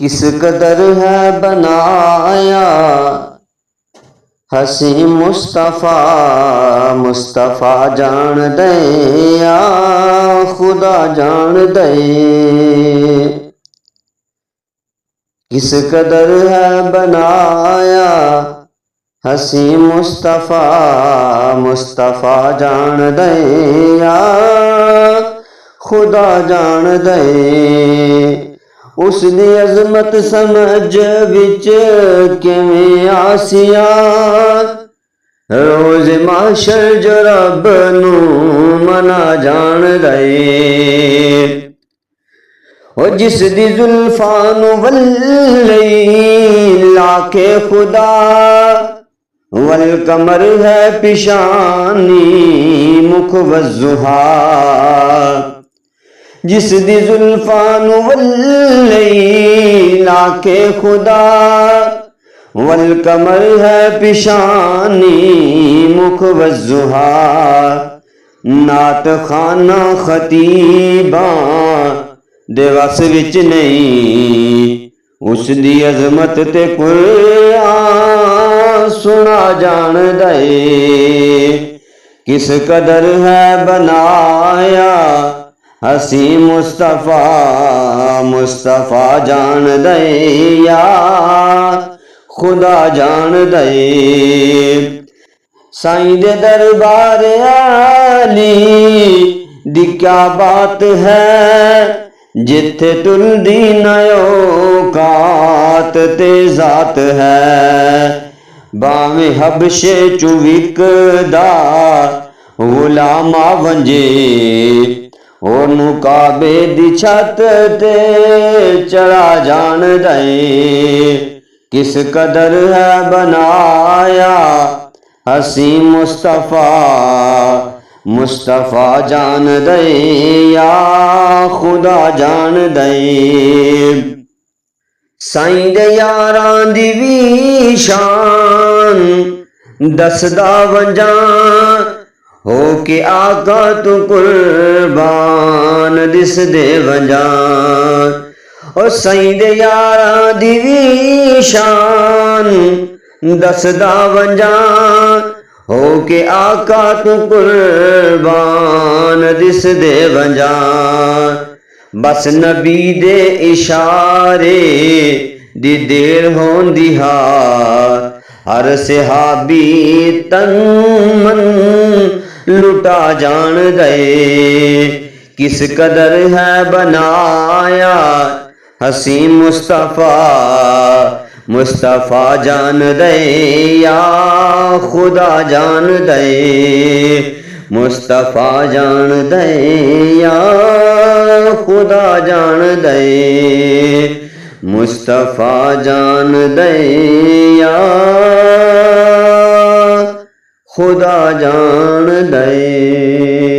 किस कदर है बनाया हसी मुस्तफ़ा, मुस्तफ़ा जान दे या खुदा जान दे। किस कदर है बनाया हसी मुस्तफ़ा, मुस्तफ़ा जान दे या खुदा जान दे। उसकी अजमत समझ विच किवें आसिया, रोज माशर जो रब नू मना जान दे। और जिस दी जुल्फा नू वल्लई लाके खुदा, वल कमर है पिशानी मुख वज़ुहा। जिस दी जुल्फा नू वल्लई लाके खुदा, वल कमर है पिशानी मुख वज़ुहा। नात खाना खतीबा दे वस विच नहीं, उस दी अजमत ते कुरान सुना जान दे। किस कदर है बनाया हसी मुस्तफ़ा, मुस्तफ़ा जान दे या खुदा जान दे। साईं दे दरबार आली दी क्या बात है, जिथे तुलदी नयोकात ते जात है। बावे हबशे चु विकदा गुलामा वंजे, ओनू काबे दी छत ते चढ़ा जान दे। किस कदर है बनाया हसी मुस्तफ़ा, मुस्तफ़ा जान दे या खुदा जान दे। साईं दे यारां दी वी शान दसदा वंजा, हो के आका तू कुर्बान दिस दे वंजा। ओ साईं दे यारां दी वी शान दसदा वंजा, हो के आका तू कुर्बान दिस दे वंजा। बस नबी दे इशारे दी देर होंदी हा, हर सहाबी तन मन लुटा जान दे। किस कदर है बनाया हसी मुस्तफ़ा, मुस्तफ़ा जान दे या खुदा जान दे। मुस्तफ़ा जान दे या खुदा जान दे, मुस्तफ़ा जान दे या खुदा जान दे।